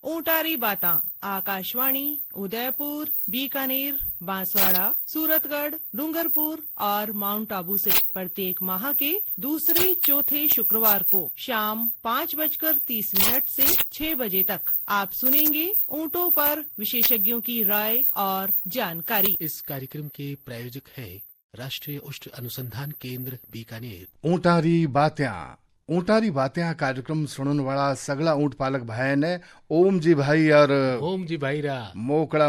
ऊंटारी बातां आकाशवाणी उदयपुर, बीकानेर, बांसवाड़ा, सूरतगढ़, डूंगरपुर और माउंट आबू से प्रत्येक माह के दूसरे चौथे शुक्रवार को शाम 5:30 से 6 बजे तक आप सुनेंगे ऊंटों पर विशेषज्ञों की राय और जानकारी। इस कार्यक्रम के प्रायोजक है राष्ट्रीय उष्ट अनुसंधान केंद्र बीकानेर। ऊंटारी बातें कार्यक्रम सुनने वाला सगला ऊंट पालक भाई ने ओम जी भाई और ओम जी भाई रा मोकड़ा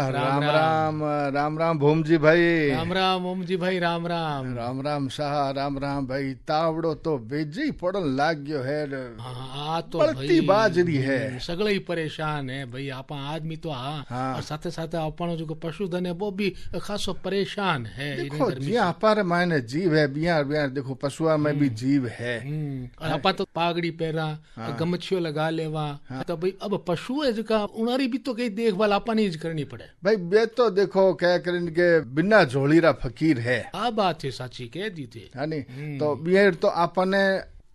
राम राम राम राम भोम जी भाई राम राम ओम जी भाई राम राम राम राम शाह राम राम भाई। तावड़ो तो बेजी पड़न लाग गयो है। हाँ तो पड़ती बाजरी है, सगले ही परेशान है भाई। आप आदमी तो हाँ और साथे साथे अपन जो पशुधन है वो भी खासो परेशान है। देखो जी अपार मायने जीव है, बिहार बिहार देखो पशुआ में भी जीव है। और आपा तो पागड़ी पहरा गमछियो लगा लेवा तो भाई अब पशु है जो उनारी भी तो कई देखभाल आपा नहीं करनी पड़े भाई। बे तो देखो क्या करें के बिना झोलीरा फकीर है। आ बात है साची कह दी थे है नी। तो बिहार तो आपने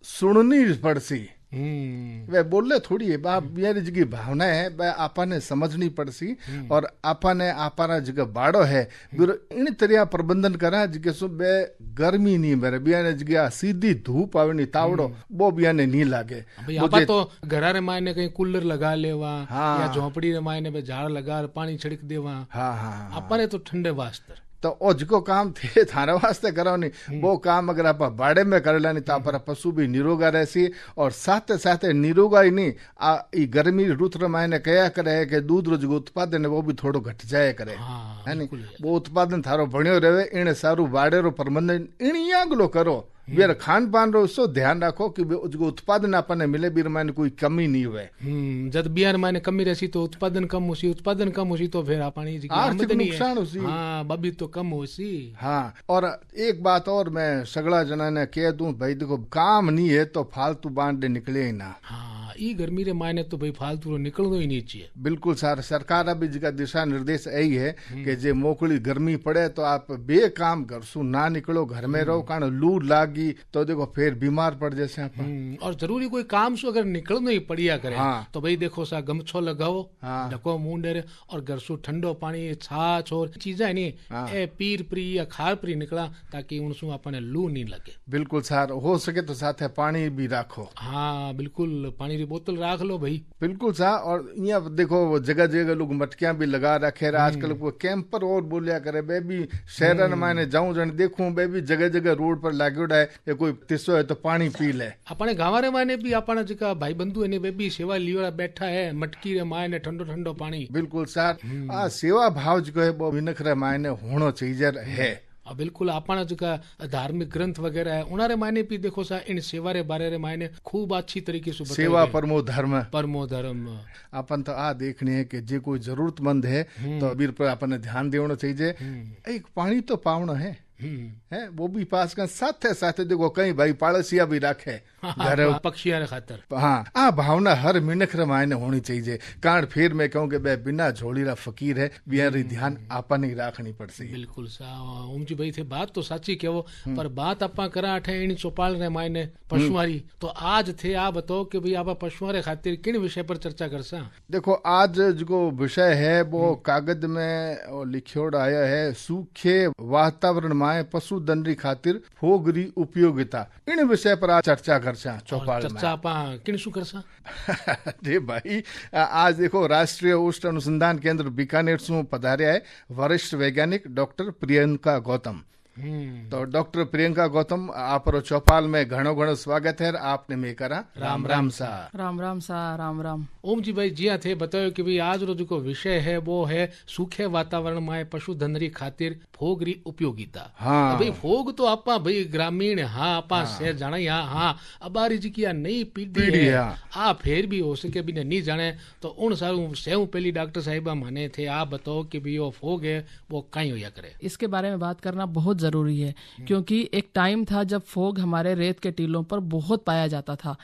सुननी पड़सी वे बोले थोड़ी है बाप बिहारी जी की भावना है वह आपने समझनी पड़सी। और आपने आपरा जगह बाड़ो है इन तरह प्रबंधन करा जिके सुबह गर्मी नहीं मेरे बिहाने जगह सीधी धूप आवे नहीं तावड़ो वो बिहाने नहीं लागे। आपा तो घरा रे मायने कहीं कूलर लगा लेवा या झोपड़ी रे मायने झाड़ लगा पानी छिड़क देवा। आपने तो ठंडे वास्ते तो ओ जिको काम थे थारे वास्ते करो नहीं वो काम अगर आप बाड़े में कर लेनी तो आप पशु भी निरोगा रहसी। और साथ साथ निरोगा ही नहीं गर्मी ऋतु रे मायने कया करे कि दूध रो जो उत्पादन है वो भी थोड़ो घट जाए करे है नी। वो उत्पादन थारो बण्यो रहे इन सारू बाड़े रो प्रबंधन इन यागलो करो। बियर खान पान रो सो ध्यान रखो कि जो उत्पादन अपने मिले बीर मायने कोई कमी नहीं हुए। जब बिहार मायने कमी रहसी तो उत्पादन कम होसी तो फिर अपनी आर्थिक नुकसान होसी। हाँ बबी तो कम होसी। हाँ और एक बात और मैं सगला जना ने कह दूं भाई देखो काम नहीं है तो फालतू बांध निकले ही ना। हाँ ई गर्मी रे मायने तो भाई फालतू रो निकलनो ही नहीं चाहिए। बिल्कुल सर सरकार अभी जगह दिशा निर्देश यही है कि जे मोकली गर्मी पड़े तो आप बेकाम घर सु ना निकलो, घर में रहो कारण लू लागी तो देखो फिर बीमार पड़ जैसे आप। और जरूरी कोई काम सु अगर निकलनो ही पड़िया करे तो भाई देखो सा गमछो लगाओ ढको मुंह डेरे और घर सु ठंडो पानी छाछ और चीजें नहीं ए पीर प्री या खार प्री निकला ताकि उनसु अपने लू नहीं लगे। बिल्कुल सर हो सके तो साथ पानी भी रखो। हाँ बिल्कुल पानी बोतल राख लो भाई। बिल्कुल सा। और यहाँ देखो जगह जगह लोग मटकियां भी लगा रखे आजकल को कैंपर और बोलिया करे बेबी शहर में जाऊं जन देखूं बेबी जगह जगह रोड पर लागोड़ा है या कोई तिसो है तो पानी पी ले। अपने गाँव रे मायने भी अपना जगह भाई बंधु है बेबी सेवा लियोड़ा बैठा है मटकी रे मायने ठंडो ठंडो पानी। बिल्कुल सर सेवा भाव जो है वो विनख रे मायने होना चाहिए है। बिल्कुल अपना जो धार्मिक ग्रंथ वगैरह है उनारे मायने भी देखो सा इन सेवा रे बारे रे मायने खूब अच्छी तरीके से सेवा परमो धर्म अपन तो देखने है कि जे कोई जरूरतमंद है तो अबीर पर अपन ध्यान देना चाहिए। एक पानी तो पावना है वो भी पास का साथ साथ देखो कहीं भाई पाड़सिया भी रखे घर पक्षिया रे खातर। हाँ भावना हर मिनख रे मायने होनी चाहिए कारण फिर मैं कहूँ कि बिना झोलीरा फकीर है बिहारी ध्यान आपन ही रखनी पड़सी। बिल्कुल ओम जी भाई थे बात तो साची कहो पर बात आपा करा अठे इन चौपाल रे मायने पशुआरी तो आज थे आ बताओ कि भाई आप पशुआ रे खातिर किन विषय पर चर्चा करसा। देखो आज जो विषय है वो कागज में लिखियोड़ा आया है सूखे वातावरण माए पशुधन री खातिर फोगरी उपयोगिता इन विषय पर आज चर्चा कर चर्चा आपा किनसु करसा। अरे भाई आज देखो राष्ट्रीय उष्ट अनुसंधान केंद्र बीकानेर सु पधार्या है वरिष्ठ वैज्ञानिक डॉक्टर प्रियंका गौतम। तो डॉक्टर प्रियंका गौतम आप चौपाल में घणो स्वागत है। आपने में करा राम राम सा राम राम। ओम जी भाई जी थे बताओ कि भाई आज रोज को विषय है वो है सूखे वातावरण में पशुधन री खातिर फोग री उपयोगिता। हाँ भाई फोग तो आपा भाई ग्रामीण आपा शहर जाना यहाँ अबारी जी की नई पीढ़ी है फिर भी हो सके भी नहीं जाने तो उन सारू सेव पहली डॉक्टर साहिबा माने थे आप बताओ कि भाई वो फोग है वो कहीं होया करे। इसके बारे में बात करना बहुत जरूरी है, क्योंकि एक टाइम था जब फोग हमारे रेत के टीलों पर बहुत पाया जाता था।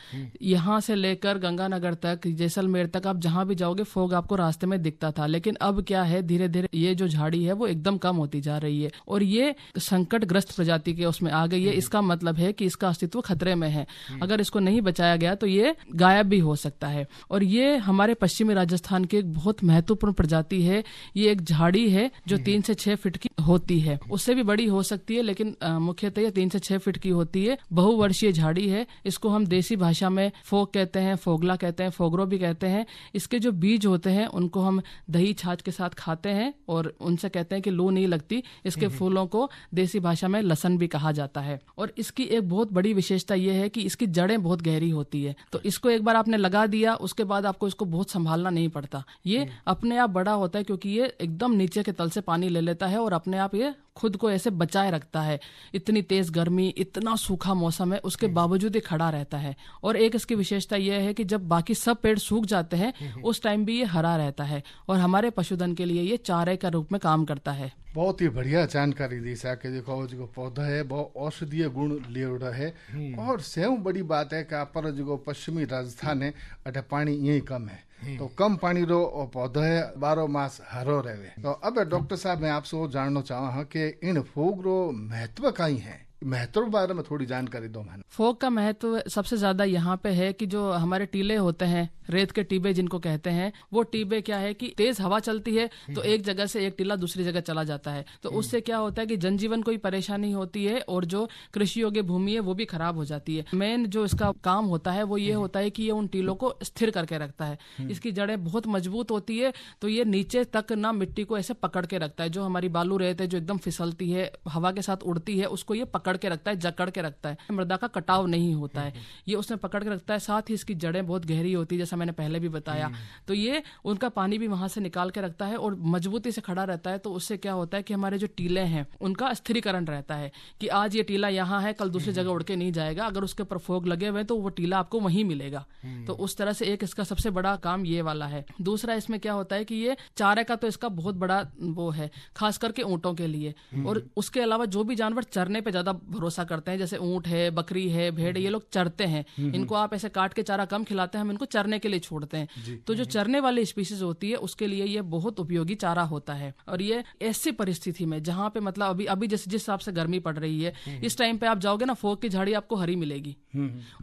यहाँ से लेकर गंगानगर तक, जैसलमेर तक, आप जहाँ भी जाओगे फोग आपको रास्ते में दिखता था। लेकिन अब क्या है, धीरे धीरे ये जो झाड़ी है वो एकदम कम होती जा रही है और ये संकटग्रस्त प्रजाति के उसमें आ गई है। इसका मतलब है कि इसका अस्तित्व खतरे में है। अगर इसको नहीं बचाया गया तो ये गायब भी हो सकता है। और ये हमारे पश्चिमी राजस्थान की एक बहुत महत्वपूर्ण प्रजाति है। ये एक झाड़ी है जो 3 से 6 फीट की होती है, उससे भी बड़ी हो सकती है, लेकिन मुख्यतः 3 से 6 फीट की होती है। बहुवर्षीय झाड़ी है। इसको हम देसी भाषा में फोग कहते हैं, फोगला कहते हैं, फोगरो भी कहते हैं। इसके जो बीज होते हैं उनको हम दही छाछ के साथ खाते हैं और उनसे कहते हैं कि लू नहीं लगती। इसके फूलों को देसी भाषा में लसन भी कहा जाता है। और इसकी एक बहुत बड़ी विशेषता यह है कि इसकी जड़ें बहुत गहरी होती है। तो इसको एक बार आपने लगा दिया, उसके बाद आपको इसको बहुत संभालना नहीं पड़ता। ये अपने आप बड़ा होता है, क्योंकि ये एकदम नीचे के तल से पानी ले लेता है और अपने आप ये खुद को ऐसे बचाए रखता है। इतनी तेज गर्मी, इतना सूखा मौसम है, उसके बावजूद ये खड़ा रहता है। और एक इसकी विशेषता यह है कि जब बाकी सब पेड़ सूख जाते हैं उस टाइम भी ये हरा रहता है और हमारे पशुधन के लिए ये चारे का रूप में काम करता है। बहुत ही बढ़िया जानकारी दी सा कि देखो जो पौधा है वो औषधीय गुण लियोड़ा है। और सेव बड़ी बात है कि आप पर जो पश्चिमी राजस्थान है अटे पानी यही कम है, तो कम पानी रो पौधा है, 12 मास हरो रहे। तो अब डॉक्टर साहब मैं आपसे वो जानना चाहा कि इन फोग रो महत्व कहीं है, महत्व के बारे में थोड़ी जानकारी दो। मैंने फोग का महत्व सबसे ज्यादा यहाँ पे है कि जो हमारे टीले होते हैं, रेत के टीबे जिनको कहते हैं, वो टीबे क्या है कि तेज हवा चलती है तो एक जगह से एक टीला दूसरी जगह चला जाता है। तो उससे क्या होता है कि जनजीवन को ही परेशानी होती है और जो कृषि योग्य भूमि है वो भी खराब हो जाती है। मेन जो इसका काम होता है वो ये होता है कि ये उन टीलों को स्थिर करके रखता है। इसकी जड़ें बहुत मजबूत होती है, तो ये नीचे तक ना मिट्टी को ऐसे पकड़ के रखता है। जो हमारी बालू रेत है जो एकदम फिसलती है, हवा के साथ उड़ती है, उसको ये पकड़ के रखता है, जकड़ के रखता है। मृदा का कटाव नहीं होता है, ये उसमें पकड़ के रखता है। साथ ही इसकी जड़ें बहुत गहरी होती है, जैसा मैंने पहले भी बताया। तो ये उनका पानी भी वहां से निकाल के रखता है और मजबूती से खड़ा रहता है। तो उससे क्या होता है कि हमारे जो टीले हैं उनका स्थिरीकरण रहता है कि आज ये टीला यहाँ है, कल दूसरी जगह उड़ के नहीं जाएगा। अगर उसके ऊपर फोग लगे हुए तो वो टीला आपको वहीं मिलेगा। तो उस तरह से एक इसका सबसे बड़ा काम ये वाला है। दूसरा इसमें क्या होता है कि ये चारे का तो इसका बहुत बड़ा वो है, खास करके ऊंटों के लिए। और उसके अलावा जो भी जानवर चरने पे ज्यादा भरोसा करते हैं, जैसे ऊंट है, बकरी है, भेड़, ये लोग चरते हैं। इनको आप ऐसे काट के चारा कम खिलाते हैं, हम इनको चरने के लिए छोड़ते हैं। तो जो चरने वाली स्पीशीज होती है उसके लिए ये बहुत उपयोगी चारा होता है। और ये ऐसी परिस्थिति में जहाँ पे मतलब अभी जैसे जिस हिसाब से गर्मी पड़ रही है, इस टाइम पे आप जाओगे ना, फोग की झाड़ी आपको हरी मिलेगी।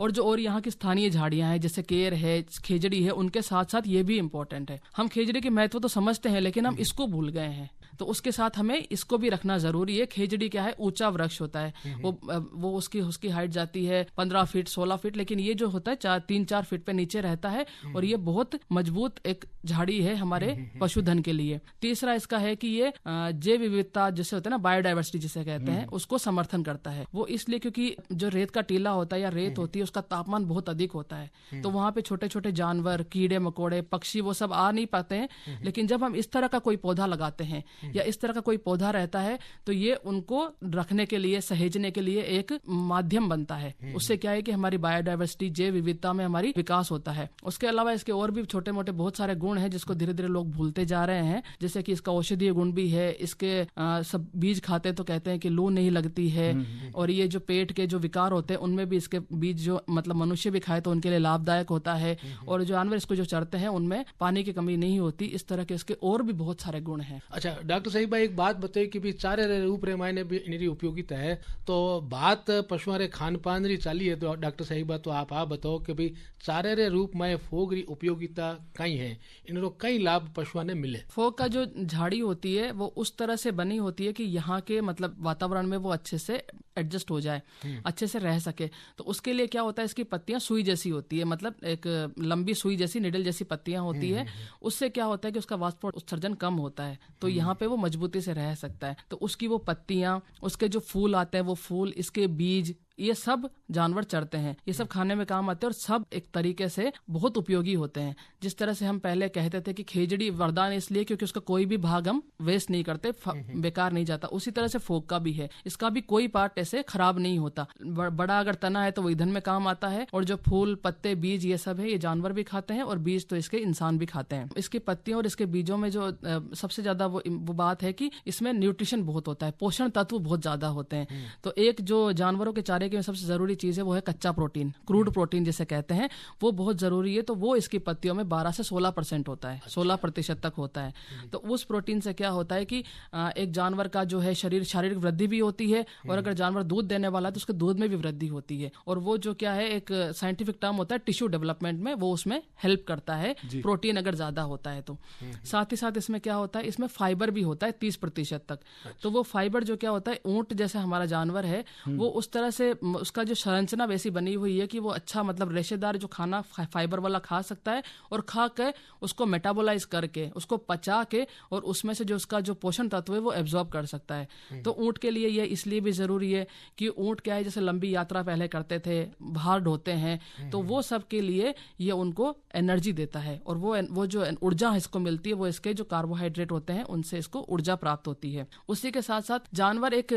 और जो और यहाँ की स्थानीय झाड़ियां हैं जैसे केर है, खेजड़ी है, उनके साथ साथ ये भी इम्पोर्टेंट है। हम खेजड़ी के महत्व तो समझते हैं लेकिन हम इसको भूल गए हैं, तो उसके साथ हमें इसको भी रखना जरूरी है। खेजड़ी क्या है, ऊंचा वृक्ष होता है। वो उसकी हाइट जाती है 15 फीट 16 फीट, लेकिन ये जो होता है 3-4 फीट पे नीचे रहता है और ये बहुत मजबूत एक झाड़ी है हमारे पशुधन के लिए। तीसरा इसका है कि ये जैव विविधता जैसे होता है ना, बायोडाइवर्सिटी जिसे कहते हैं, उसको समर्थन करता है। वो इसलिए क्योंकि जो रेत का टीला होता है या रेत होती है उसका तापमान बहुत अधिक होता है, तो वहां पे छोटे छोटे जानवर, कीड़े मकोड़े, पक्षी वो सब आ नहीं पाते हैं। लेकिन जब हम इस तरह का कोई पौधा लगाते हैं या इस तरह का कोई पौधा रहता है तो ये उनको रखने के लिए, सहेजने के लिए एक माध्यम बनता है। उससे क्या है कि हमारी बायोडाइवर्सिटी, जैव विविधता में हमारी विकास होता है। उसके अलावा इसके और भी छोटे मोटे बहुत सारे गुण हैं जिसको धीरे धीरे लोग भूलते जा रहे हैं। जैसे कि इसका औषधीय गुण भी है। इसके सब बीज खाते तो कहते हैं कि लू नहीं लगती है। और ये जो पेट के जो विकार होते हैं उनमें भी इसके बीज जो मतलब मनुष्य भी खाए तो उनके लिए लाभदायक होता है। और जो जानवर इसको जो चरते हैं उनमें पानी की कमी नहीं होती। इस तरह के इसके और भी बहुत सारे गुण हैं। अच्छा डॉक्टर साहिब भाई, एक बात बताइए कि भी चारे रे रूप रे मायने भी इनरी उपयोगिता है। तो बात पशुओं रे खान पान री चाली है, तो डॉक्टर साहिबा तो आप बताओ कि भाई चारे रे रूप में फोग री उपयोगिता कई है, इनको कई लाभ पशुओं ने मिले। फोग का जो झाड़ी होती है वो उस तरह से बनी होती है कि यहाँ के मतलब वातावरण में वो अच्छे से एडजस्ट हो जाए, अच्छे से रह सके। तो उसके लिए क्या होता है, इसकी पत्तियां सुई जैसी होती है, मतलब एक लंबी सुई जैसी, निडल जैसी पत्तियां होती है। उससे क्या होता है कि उसका वाष्प उत्सर्जन कम होता है, तो यहाँ पे वो मजबूती से रह सकता है। तो उसकी वो पत्तियां, उसके जो फूल आते हैं वो फूल, इसके बीज, ये सब जानवर चरते हैं, ये सब खाने में काम आते हैं और सब एक तरीके से बहुत उपयोगी होते हैं। जिस तरह से हम पहले कहते थे कि खेजड़ी वरदान इसलिए क्योंकि उसका कोई भी भाग हम वेस्ट नहीं करते, बेकार नहीं जाता, उसी तरह से फोक का भी है, इसका भी कोई पार्ट ऐसे खराब नहीं होता। बड़ा अगर तना है तो वो ईंधन में काम आता है, और जो फूल पत्ते बीज ये सब है ये जानवर भी खाते हैं, और बीज तो इसके इंसान भी खाते हैं। इसकी पत्तियों और इसके बीजों में जो सबसे ज्यादा वो बात है कि इसमें न्यूट्रिशन बहुत होता है, पोषण तत्व बहुत ज्यादा होते हैं। तो एक जो जानवरों के चारे की सबसे जरूरी चीज है वो है कच्चा प्रोटीन, क्रूड प्रोटीन जिसे कहते हैं, वो बहुत जरूरी है। तो वो इसकी पत्तियों में 12 से 16% होता है, 16% तक होता है। तो उस प्रोटीन से क्या होता है कि एक जानवर का जो है शारीरिक वृद्धि भी होती है, और अगर जानवर दूध देने वाला है तो उसके दूध में भी वृद्धि होती है, और वो जो क्या है एक साइंटिफिक टर्म होता है टिश्यू डेवलपमेंट में, वो उसमें हेल्प करता है प्रोटीन अगर ज्यादा होता है तो। साथ ही साथ इसमें क्या होता है, इसमें फाइबर भी होता है 30% तक। तो वो फाइबर जो क्या होता है, ऊंट जैसे हमारा जानवर है वो उस तरह से उसका जो संरचना वैसी बनी हुई है कि वो अच्छा मतलब रेशेदार जो खाना फाइबर वाला खा सकता है, और खा के उसको मेटाबोलाइज करके उसको पचा के और उसमें से जो उसका जो पोषण तत्व है वो एब्जॉर्ब कर सकता है। तो ऊंट के लिए ये इसलिए भी जरूरी है कि ऊंट क्या है, जैसे लंबी यात्रा पहले करते थे, भार ढोते हैं, तो वो सब के लिए ये उनको एनर्जी देता है, और वो जो ऊर्जा इसको मिलती है वो इसके जो कार्बोहाइड्रेट होते हैं उनसे इसको ऊर्जा प्राप्त होती है। उसी के साथ साथ जानवर एक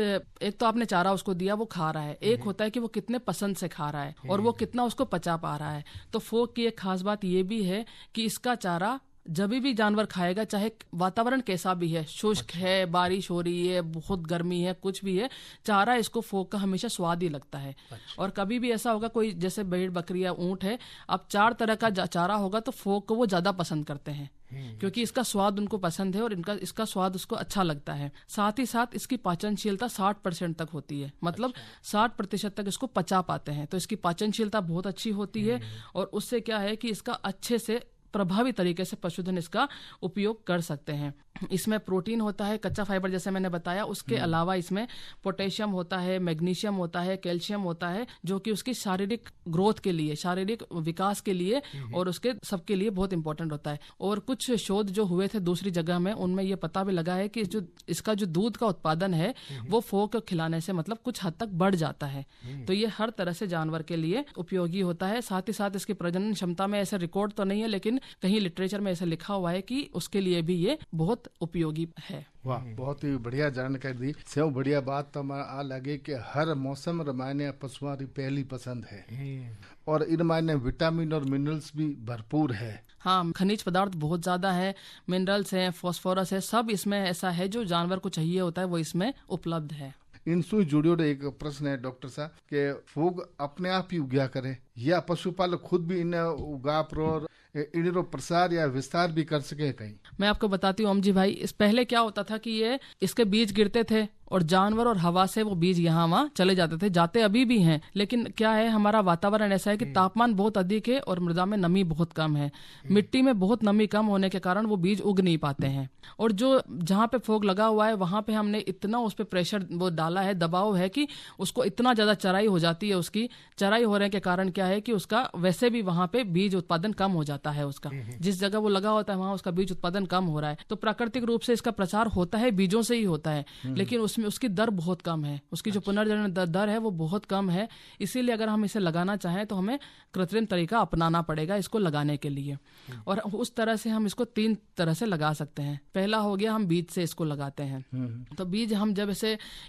तो आपने चारा उसको दिया वो खा रहा है, एक होता है कि वो कितने पसंद से खा रहा है और वो कितना उसको पचा पा रहा है। तो फोक की एक खास बात ये भी है कि इसका चारा जब भी जानवर खाएगा, चाहे वातावरण कैसा भी है, शुष्क है, बारिश हो रही है, बहुत गर्मी है, कुछ भी है, चारा इसको फोक का हमेशा स्वाद ही लगता है। और कभी भी ऐसा होगा कोई जैसे भेड़ बकरी या ऊंट है, अब 4 तरह का चारा होगा तो फोक को वो ज्यादा पसंद करते हैं क्योंकि इसका स्वाद उनको पसंद है और इसका स्वाद उसको अच्छा लगता है। साथ ही साथ इसकी पाचनशीलता 60% तक होती है, मतलब 60% तक इसको पचा पाते हैं। तो इसकी पाचनशीलता बहुत अच्छी होती है, और उससे क्या है कि इसका अच्छे से प्रभावी तरीके से पशुधन इसका उपयोग कर सकते हैं। इसमें प्रोटीन होता है, कच्चा फाइबर जैसे मैंने बताया, उसके अलावा इसमें पोटेशियम होता है, मैग्नीशियम होता है, कैल्शियम होता है, जो कि उसकी शारीरिक ग्रोथ के लिए, शारीरिक विकास के लिए और उसके सबके लिए बहुत इंपॉर्टेंट होता है। और कुछ शोध जो हुए थे दूसरी जगह में, उनमें ये पता भी लगा है कि जो इसका जो दूध का उत्पादन है वो फोक खिलाने से मतलब कुछ हद तक बढ़ जाता है। तो ये हर तरह से जानवर के लिए उपयोगी होता है। साथ ही साथ इसकी प्रजनन क्षमता में ऐसे रिकॉर्ड तो नहीं है, लेकिन कहीं लिटरेचर में ऐसा लिखा हुआ है कि उसके लिए भी ये बहुत उपयोगी है। वाह, बहुत ही बढ़िया जानकारी दी। सेव बढ़िया बात तो आ लगे कि हर मौसम रमायने पशुओं की पहली पसंद है, और इन मायने विटामिन और मिनरल्स भी भरपूर है। हाँ, खनिज पदार्थ बहुत ज्यादा है, मिनरल्स हैं, फास्फोरस है, सब इसमें ऐसा है जो जानवर को चाहिए होता है वो इसमें उपलब्ध है। इनसे जुड़ियो एक प्रश्न है डॉक्टर साहब के फूग अपने आप ही उग्या करे या पशुपालक खुद भी इन्हें उगा और इनरो प्रसार या विस्तार भी कर सके? कहीं मैं आपको बताती हूँ ओम जी भाई, इस पहले क्या होता था कि ये इसके बीज गिरते थे और जानवर और हवा से वो बीज यहाँ वहाँ चले जाते थे, जाते अभी भी हैं, लेकिन क्या है हमारा वातावरण ऐसा है कि तापमान बहुत अधिक है और मृदा में नमी बहुत कम है। मिट्टी में बहुत नमी कम होने के कारण वो बीज उग नहीं पाते हैं, और जो जहाँ पे फोक लगा हुआ है वहां पे हमने इतना उस पे प्रेशर वो डाला है, दबाव है कि उसको इतना ज्यादा चराई हो जाती है। उसकी चराई होने के कारण क्या है कि उसका वैसे भी वहां पे बीज उत्पादन कम हो जाता है। उसका जिस जगह वो लगा होता है वहां उसका बीज उत्पादन कम हो रहा है। तो प्राकृतिक रूप से इसका प्रसार होता है, बीजों से ही होता है, लेकिन उसमें उसकी दर बहुत कम है, उसकी जो पुनर्जनन दर है वो बहुत कम है। इसीलिए अगर हम इसे लगाना चाहें तो हमें कृत्रिम तरीका अपनाना पड़ेगा इसको लगाने के लिए। और उस तरह से हम इसको 3 तरह से लगा सकते हैं। पहला हो गया हम बीज से इसको लगाते हैं। तो बीज हम जब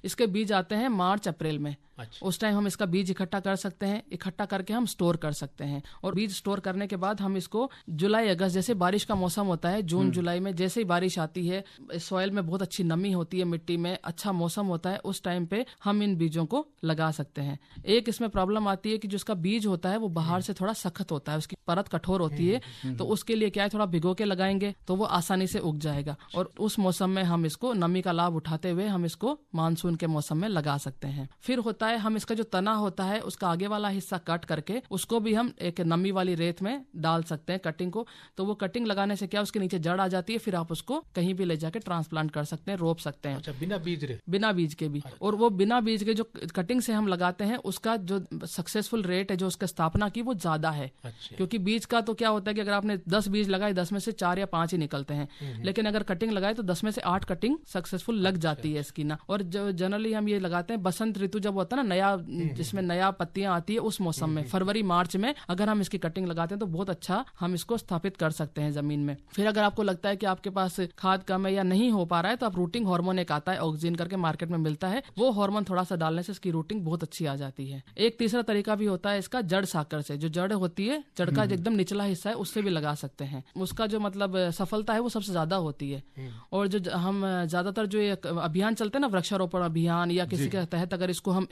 इसके बीज आते हैं मार्च अप्रैल में, उस टाइम हम इसका बीज इकट्ठा कर सकते हैं, इकट्ठा करके हम स्टोर कर सकते हैं। और बीज स्टोर करने के बाद हम इसको जुलाई अगस्त, जैसे बारिश का मौसम होता है, जून जुलाई में जैसे ही बारिश आती है, सॉइल में बहुत अच्छी नमी होती है, मिट्टी में अच्छा मौसम होता है, उस टाइम पे हम इन बीजों को लगा सकते हैं। एक इसमें प्रॉब्लम आती है कि जो इसका बीज होता है वो बाहर से थोड़ा सख्त होता है, उसकी परत कठोर होती है, तो उसके लिए क्या है थोड़ा भिगो के लगाएंगे तो वो आसानी से उग जाएगा। और उस मौसम में हम इसको नमी का लाभ उठाते हुए हम इसको मानसून के मौसम में लगा सकते हैं। फिर होता है हम इसका जो तना होता है उसका आगे वाला हिस्सा कट करके उसको भी हम एक नमी वाली रेत में डाल सकते हैं, कटिंग को। तो वो कटिंग लगाने से क्या उसके नीचे जड़ आ जाती है, फिर आप उसको कहीं भी ले जाके ट्रांसप्लांट कर सकते हैं, रोप सकते हैं। अच्छा, बिना बीज रे? बिना बीज के भी। और वो बिना बीज के जो कटिंग से हम लगाते हैं उसका जो सक्सेसफुल रेट है, जो उसका स्थापना की, वो ज्यादा है। क्योंकि बीज का तो क्या होता है कि अगर आपने 10 बीज लगाए 10 में से 4 या 5 ही निकलते हैं, लेकिन अगर कटिंग लगाए तो 10 में से 8 कटिंग सक्सेसफुल लग जाती है इसकी ना। और जो जनरली हम ये लगाते हैं बसंत ऋतु जब होता है ना, नया जिसमें नया पत्तियां आती है, उस मौसम में फरवरी मार्च में अगर हम इसकी कटिंग लगाते हैं तो बहुत अच्छा हम इसको स्थापित कर सकते हैं जमीन में। फिर अगर आपको लगता है कि आपके पास खाद कम है या नहीं हो पा रहा है, तो आप रूटिंग हार्मोन एक आता है ऑक्सीजन करके मार्केट में मिलता है, वो हार्मोन थोड़ा सा डालने से इसकी रूटिंग बहुत अच्छी आ जाती है। एक तीसरा तरीका भी होता है इसका जड़ साकर से, जो जड़ होती है, जड़ का जो एकदम निचला हिस्सा है, उससे भी लगा सकते हैं। उसका जो मतलब सफलता है वो सबसे ज्यादा होती है। और जो हम ज्यादातर जो अभियान चलते हैं ना, वृक्षारोपण अभियान या किसी के तहत अगर इसको हम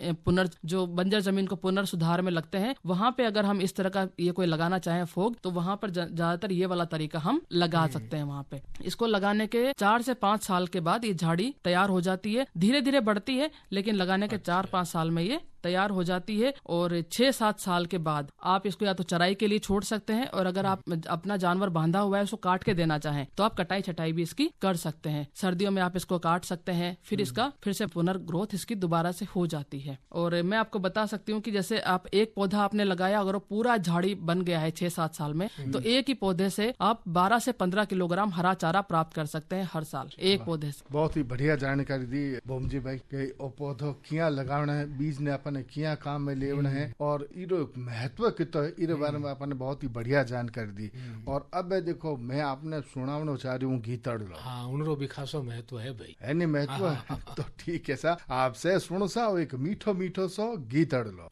जो बंजर जमीन को पुनर्सुधार में लगते हैं, वहां पे अगर हम इस तरह का ये कोई लगाना चाहें फोग, तो वहां पर ज्यादातर ये वाला तरीका हम लगा सकते हैं वहां पे। इसको लगाने के 4 से 5 साल के बाद ये झाड़ी तैयार हो जाती है, धीरे धीरे बढ़ती है, लेकिन लगाने के 4-5 साल में ये तैयार हो जाती है। और 6-7 साल के बाद आप इसको या तो चराई के लिए छोड़ सकते हैं, और अगर आप अपना जानवर बांधा हुआ है उसको काट के देना चाहें तो आप कटाई छटाई भी इसकी कर सकते हैं। सर्दियों में आप इसको काट सकते हैं, फिर इसका फिर से पुनर्ग्रोथ इसकी दोबारा से हो जाती है। और मैं आपको बता सकती हूँ कि जैसे आप एक पौधा आपने लगाया, अगर वो पूरा झाड़ी बन गया है 6-7 साल में, तो एक ही पौधे से आप 12 से 15 किलोग्राम हरा चारा प्राप्त कर सकते हैं हर साल एक पौधे से। बहुत ही बढ़िया जानकारी दी बोमजी भाई के पौधो किया लगाना है, बीज ने अपन किया काम में लेवना है, और इरो महत्व कितो है, इरे बारे में आपने बहुत ही बढ़िया जानकारी दी। और अब देखो मैं आपने सुनावना चाह रही हूँ गीतड़ लो। हाँ, उनरो भी खासो महत्व है भाई, है नहीं महत्व है? तो ठीक है सा, आपसे सुनो सा एक मीठो मीठो सो गीतड़ लो।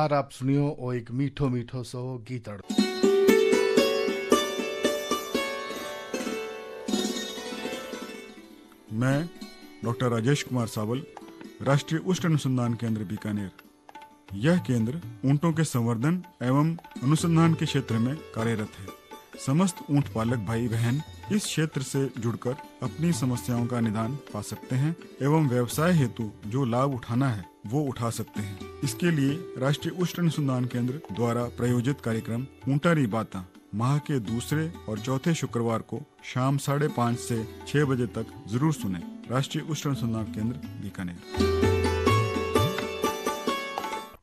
बार आप सुनियो ओ एक मीठो मीठो सो गीतड़। मैं डॉक्टर राजेश कुमार सावल, राष्ट्रीय उष्ण अनुसंधान केंद्र बीकानेर। यह केंद्र ऊंटों के संवर्धन एवं अनुसंधान के क्षेत्र में कार्यरत है। समस्त ऊंट पालक भाई बहन इस क्षेत्र से जुड़कर अपनी समस्याओं का निदान पा सकते हैं एवं व्यवसाय हेतु जो लाभ उठाना है वो उठा सकते हैं। इसके लिए राष्ट्रीय उष्ण अनुसंधान केंद्र द्वारा प्रायोजित कार्यक्रम ऊंटारी बाता माह के दूसरे और चौथे शुक्रवार को शाम 5:30 से 6 बजे तक जरूर सुनें। राष्ट्रीय उष्ण अनुसंधान केंद्र बीकानेर।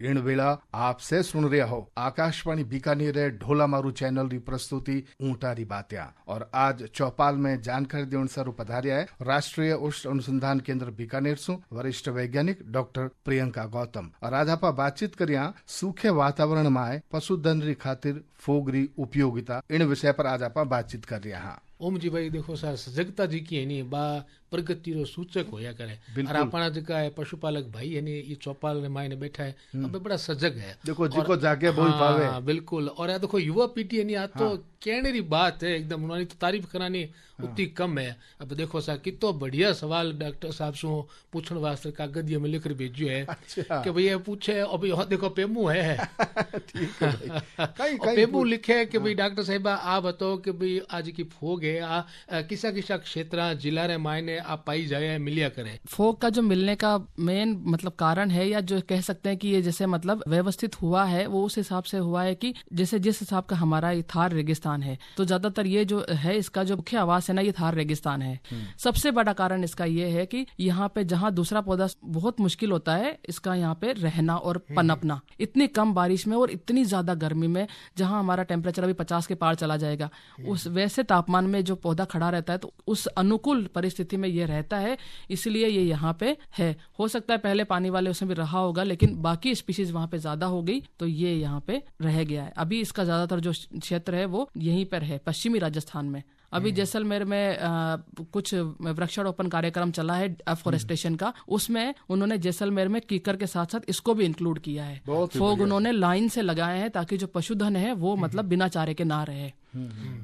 इन वेला आपसे सुन रहा हो आकाशवाणी बीकानेर ढोला मारू चैनल री प्रस्तुति ऊंटारी बात्या। और आज चौपाल में जानकारी देने सर पधारिया है राष्ट्रीय उष्ण अनुसंधान केंद्र बीकानेर सु वरिष्ठ वैज्ञानिक डॉक्टर प्रियंका गौतम। और आज आप बातचीत करिया सूखे वातावरण में पशुधन री खातिर फोग री उपयोगिता, इन विषय पर आज आप बातचीत कर रहा हाँ। ओम जी भाई देखो सर सजगता जी की है नी बा प्रगति रो सूचक होया करे। और अपना जका है पशुपालक भाई है नी ये चौपाल ने मायने बैठा है अब बड़ा सजग है। देखो जिको जाके बोल पावे। हाँ, बिल्कुल। और यार देखो युवा पीढ़ी है नी आज तो कहने री बात है एकदम, उन्होंने तो तारीफ करानी उतनी कम है। अब देखो सा कितो बढ़िया सवाल डॉक्टर साहब सु पूछने वास्ते कागज में लिख भेजो है। अच्छा। कि भैया पूछे अभी देखो पेमू है ठीक है भाई। पेमू लिखे कि भाई डॉक्टर साहब आप बताओ कि भाई आज की फोग है आ किसा किसा क्षेत्र जिला रे मायने आप पाई जाए मिलिया करे। फोग का जो मिलने का मेन मतलब कारण है, या जो कह सकते हैं कि ये जैसे मतलब व्यवस्थित हुआ है वो उस हिसाब से हुआ है कि जैसे जिस हिसाब का हमारा ये थार रेगिस्तान है, तो ज्यादातर ये जो है इसका जो मुख्य आवास है ना ये थार रेगिस्तान है। सबसे बड़ा कारण इसका ये है कि यहाँ पे जहाँ दूसरा पौधा बहुत मुश्किल होता है इसका यहाँ पे रहना और पनपना। इतनी कम बारिश में और इतनी ज्यादा गर्मी में जहाँ हमारा टेम्परेचर अभी 50 के पार चला जाएगा, उस वैसे तापमान में जो पौधा खड़ा रहता है तो उस अनुकूल परिस्थिति में ये रहता है, इसलिए ये यहाँ पे है। हो सकता है पहले पानी वाले उसमें भी रहा होगा, लेकिन बाकी स्पीशीज वहाँ पे ज्यादा हो गई तो ये यहाँ पे रह गया है। अभी इसका ज्यादातर जो क्षेत्र है वो यहीं पर है, पश्चिमी राजस्थान में। अभी जैसलमेर में कुछ वृक्षारोपण कार्यक्रम चला है अफॉरेस्टेशन का, उसमें उन्होंने जैसलमेर में कीकर के साथ साथ इसको भी इंक्लूड किया है। फोग उन्होंने लाइन से लगाए हैं ताकि जो पशुधन है वो मतलब बिना चारे के ना रहे।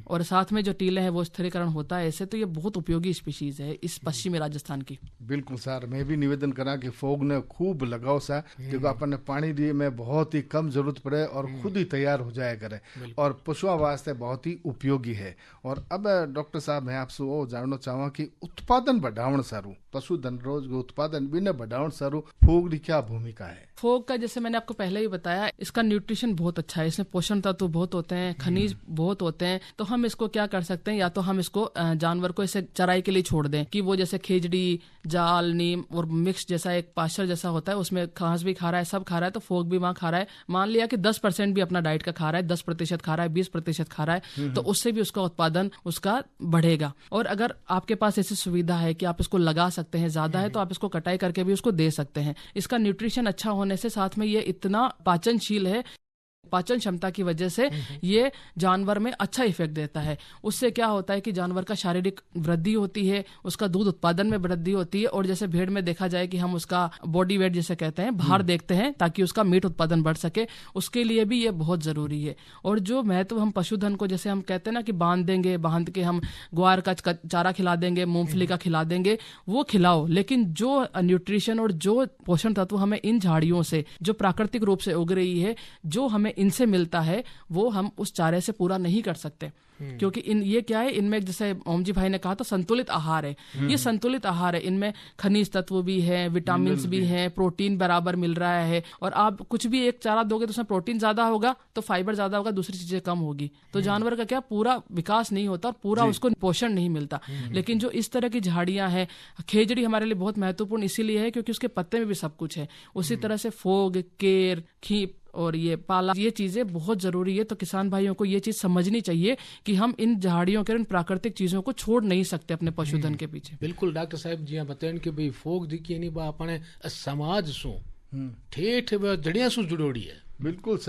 और साथ में जो टीले हैं वो स्थिरीकरण होता है ऐसे। तो ये बहुत उपयोगी स्पीशीज है इस पश्चिमी राजस्थान की। बिल्कुल सर, मैं भी निवेदन करा कि फोग ने खूब लगाओ सा, देखो अपन पानी दी में बहुत ही कम जरूरत पड़े और खुद ही तैयार हो जाया करे और पशुओं वास्ते बहुत ही उपयोगी है। और अब डॉक्टर साहब मैं आपसे वो जानना चाहूँ कि उत्पादन बढ़ावन सारू, पशुधन रोज उत्पादन भी बढ़ावन सारू फोग की क्या भूमिका है? फोग का जैसे मैंने आपको पहले ही बताया, इसका न्यूट्रिशन बहुत अच्छा है, इसमें पोषण तत्व बहुत होते हैं, खनिज बहुत होते हैं। तो हम इसको क्या कर सकते हैं, या तो हम इसको जानवर को ऐसे चराई के लिए छोड़ दें कि वो जैसे खिचड़ी, जाल, नीम और मिक्स जैसा एक पास्चर जैसा होता है, उसमें घास भी खा रहा है, सब खा रहा है, तो फोग भी वहाँ खा रहा है। मान लिया कि 10% भी अपना डाइट का खा रहा है, 10% खा रहा है, 20% खा रहा है, तो उससे भी उसका उत्पादन उसका बढ़ेगा। और अगर आपके पास ऐसी सुविधा है कि आप इसको लगा सकते हैं, ज्यादा है तो आप इसको कटाई करके भी उसको दे सकते हैं। इसका न्यूट्रिशन अच्छा होने से साथ में ये इतना पाचनशील है, पाचन क्षमता की वजह से ये जानवर में अच्छा इफेक्ट देता है। उससे क्या होता है कि जानवर का शारीरिक वृद्धि होती है, उसका दूध उत्पादन में वृद्धि होती है। और जैसे भेड़ में देखा जाए कि हम उसका बॉडी वेट जैसे कहते हैं भार देखते हैं ताकि उसका मीट उत्पादन बढ़ सके, उसके लिए भी ये बहुत जरूरी है। और जो महत्व हम पशुधन को जैसे हम कहते हैं ना कि बांध देंगे, बांध के हम ग्वार का चारा खिला देंगे, मूंगफली का खिला देंगे, वो खिलाओ, लेकिन जो न्यूट्रिशन और जो पोषण तत्व हमें इन झाड़ियों से जो प्राकृतिक रूप से उग रही है, जो हमें इनसे मिलता है, वो हम उस चारे से पूरा नहीं कर सकते। क्योंकि ये क्या है, इनमें जैसे ओम जी भाई ने कहा था संतुलित आहार है। ये संतुलित आहार है, इनमें खनिज तत्व भी है, विटामिन भी है, प्रोटीन बराबर मिल रहा है। और आप कुछ भी एक चारा दोगे तो उसमें प्रोटीन ज्यादा होगा तो फाइबर ज्यादा होगा, दूसरी चीजें कम होगी, तो जानवर का क्या पूरा विकास नहीं होता और पूरा उसको पोषण नहीं मिलता। लेकिन जो इस तरह की झाड़ियां हैं, खेजड़ी हमारे लिए बहुत महत्वपूर्ण इसीलिए है क्योंकि उसके पत्ते में भी सब कुछ है। उसी तरह से फोग, केर, खीप और ये पाला, ये चीजें बहुत जरूरी है। तो किसान भाइयों को ये चीज समझनी चाहिए कि हम इन झाड़ियों के, इन प्राकृतिक चीजों को छोड़ नहीं सकते अपने पशुधन के पीछे। बिल्कुल डॉक्टर साहब जी बताएं कि भाई फोग दिखी नहीं बा अपने समाज सु ठेठ जड़िया सु जुड़ोड़ी है। बिल्कुल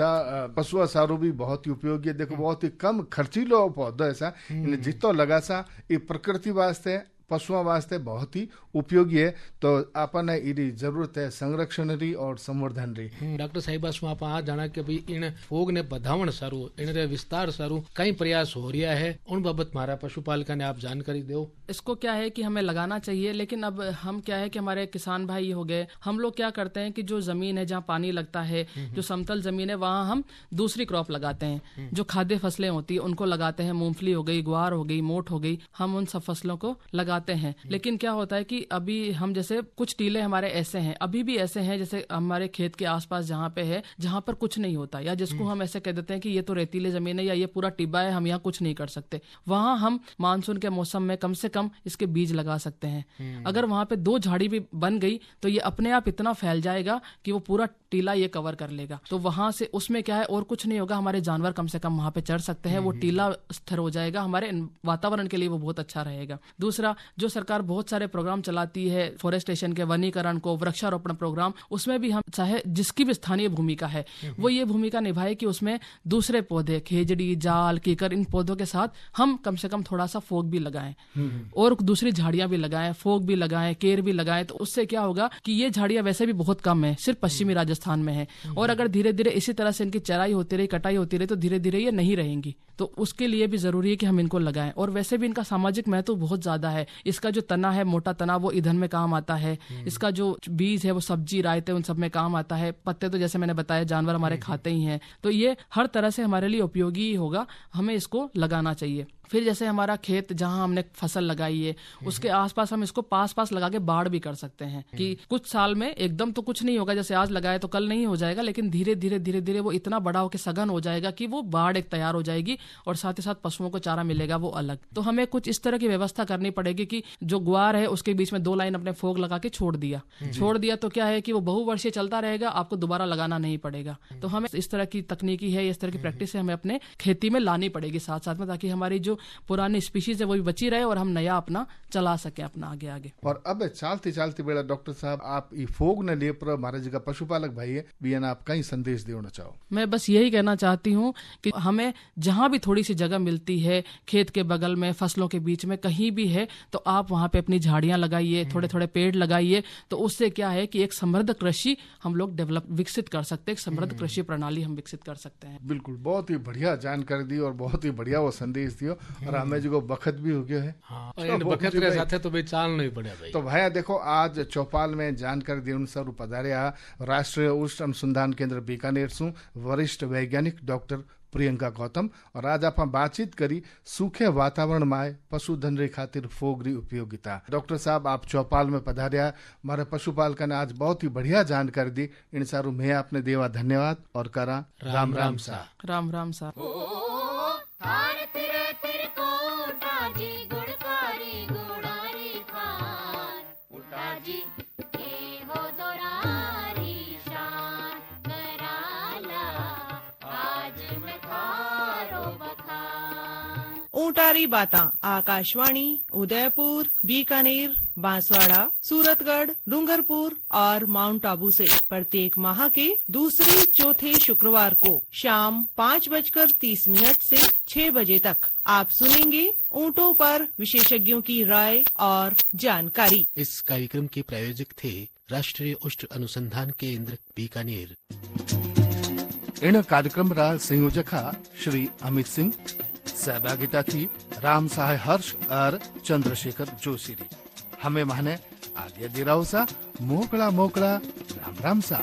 पशुआ सारू भी बहुत ही उपयोगी है। देखो बहुत ही कम खर्चीलो पौधा ऐसा, इन्हें जितो लगा सा ये प्रकृति वास्ते पशुओं वास्ते बहुत ही उपयोगी है। तो अपन इरी जरूरत है संरक्षण री और संवर्धन री। डॉक्टर साहिबा शू आप आ जाना कि भाई इन फोग ने बधावण सारू इन रे विस्तार सारू कई प्रयास हो रहा है, उन बाबत हमारा पशुपालका ने आप जानकारी दो। इसको क्या है कि हमें लगाना चाहिए, लेकिन अब हम क्या है कि हमारे किसान भाई हो गए, हम लोग क्या करते हैं कि जो जमीन है जहाँ पानी लगता है, जो समतल जमीन है वहाँ हम दूसरी क्रॉप लगाते हैं। जो खाद्य फसलें होती है उनको लगाते हैं, मूंगफली हो गई, ग्वार हो गई, मोठ हो गई, हम उन सब फसलों को लगाते हैं। लेकिन क्या होता है कि अभी हम जैसे कुछ टीले हमारे ऐसे हैं, अभी भी ऐसे हैं जैसे हमारे खेत के आसपास जहाँ पे है, जहाँ पर कुछ नहीं होता, या जिसको हम ऐसे कह देते हैं कि ये तो रेतीले जमीन है या ये पूरा टिब्बा है, हम यहाँ कुछ नहीं कर सकते। वहाँ हम मानसून के मौसम में कम से कम इसके बीज लगा सकते हैं। अगर वहाँ पे 2 झाड़ी भी बन गई तो ये अपने आप इतना फैल जाएगा कि वो पूरा टीला ये कवर कर लेगा। तो वहां से उसमें क्या है और कुछ नहीं होगा, हमारे जानवर कम से कम वहां पे चढ़ सकते हैं, वो टीला स्थिर हो जाएगा, हमारे वातावरण के लिए वो बहुत अच्छा रहेगा। दूसरा, जो सरकार बहुत सारे प्रोग्राम चलाती है फॉरेस्टेशन के, वनीकरण को, वृक्षारोपण प्रोग्राम, उसमें भी हम चाहे जिसकी भी स्थानीय भूमिका है वो ये भूमिका निभाए कि उसमें दूसरे पौधे, खेजड़ी, जाल, कीकर, इन पौधों के साथ हम कम से कम थोड़ा सा फोग भी लगाएं और दूसरी झाड़ियां भी लगाएं, फोग भी लगाएं, केर भी लगाएं। तो उससे क्या होगा कि ये झाड़ियां वैसे भी बहुत कम है, सिर्फ पश्चिमी राजस्थान में है, और अगर धीरे धीरे इसी तरह से इनकी चराई होती रही, कटाई होती रही, तो धीरे धीरे ये नहीं रहेंगी। तो उसके लिए भी जरूरी है कि हम इनको लगाएं। और वैसे भी इनका सामाजिक महत्व बहुत ज्यादा है। इसका जो तना है, मोटा तना, वो ईंधन में काम आता है। इसका जो बीज है वो सब्जी, रायते, उन सब में काम आता है। पत्ते तो जैसे मैंने बताया जानवर हमारे खाते ही हैं। तो ये हर तरह से हमारे लिए उपयोगी ही होगा, हमें इसको लगाना चाहिए। फिर जैसे हमारा खेत जहां हमने फसल लगाई है उसके आसपास हम इसको पास लगा के बाड़ भी कर सकते हैं कि कुछ साल में एकदम तो कुछ नहीं होगा, जैसे आज लगाए तो कल नहीं हो जाएगा, लेकिन धीरे धीरे वो इतना बड़ा होकर सघन हो जाएगा कि वो बाड़ एक तैयार हो जाएगी और साथ ही साथ पशुओं को चारा मिलेगा वो अलग। तो हमें कुछ इस तरह की व्यवस्था करनी पड़ेगी कि जो ग्वार है उसके बीच में 2 लाइन अपने फोग लगा के छोड़ दिया तो क्या है कि वो बहुवर्षीय चलता रहेगा, आपको दोबारा लगाना नहीं पड़ेगा। तो हमें इस तरह की तकनीकी है, इस तरह की प्रैक्टिस है हमें अपने खेती में लानी पड़ेगी साथ साथ में, ताकि हमारी जो पुरानी स्पीशीज है वो भी बची रहे और हम नया अपना चला सके अपना आगे। और अब चलती बेड़ा डॉक्टर साहब, आप ये फोग ने लिए पर हमारे जगह पशुपालक भाई है बियान, आप कहीं संदेश देना चाहो? मैं बस यही कहना चाहती हूँ कि हमें जहाँ भी थोड़ी सी जगह मिलती है, खेत के बगल में, फसलों के बीच में, कहीं भी है, तो आप वहाँ पे अपनी झाड़ियां लगाइए, थोड़े पेड़ लगाइए। तो उससे क्या है कि एक समृद्ध कृषि हम लोग विकसित कर सकते हैं, एक समृद्ध कृषि प्रणाली हम विकसित कर सकते हैं। बिल्कुल, बहुत ही बढ़िया जानकारी दी और बहुत ही बढ़िया वो संदेश दियो। और हमें जो बखत भी हो गया है, बखत के साथ तो भाई चाल नहीं पड़ा भाई। तो भाई देखो, आज चौपाल में जानकारी दी अनुसार पधार्या राष्ट्रीय उष्ण अनुसंधान केंद्र बीकानेर सु वरिष्ठ वैज्ञानिक डॉक्टर प्रियंका गौतम। और आज आप बातचीत करी सूखे वातावरण में पशुधन री खातिर फोग री उपयोगिता। डॉक्टर साहब, आप चौपाल में पधार्या, हमारे पशुपालका ने आज बहुत ही बढ़िया जानकारी दी। इन सारू मैं आपने देवा धन्यवाद और करा राम राम सा। राम राम सा। ऊंटारी बातां आकाशवाणी उदयपुर, बीकानेर, बांसवाड़ा, सूरतगढ़, डूंगरपुर और माउंट आबू से प्रत्येक माह के दूसरे चौथे शुक्रवार को शाम 5:30 से 6 बजे तक आप सुनेंगे ऊंटों पर विशेषज्ञों की राय और जानकारी। इस कार्यक्रम के प्रायोजक थे राष्ट्रीय उष्ण अनुसंधान केंद्र बीकानेर। इन कार्यक्रम रा संयोजक श्री अमित सिंह, सहभागिता थी राम सहाय हर्ष और चंद्रशेखर जोशी। हमें माने आगे दिराव सा मोकड़ा राम राम सा।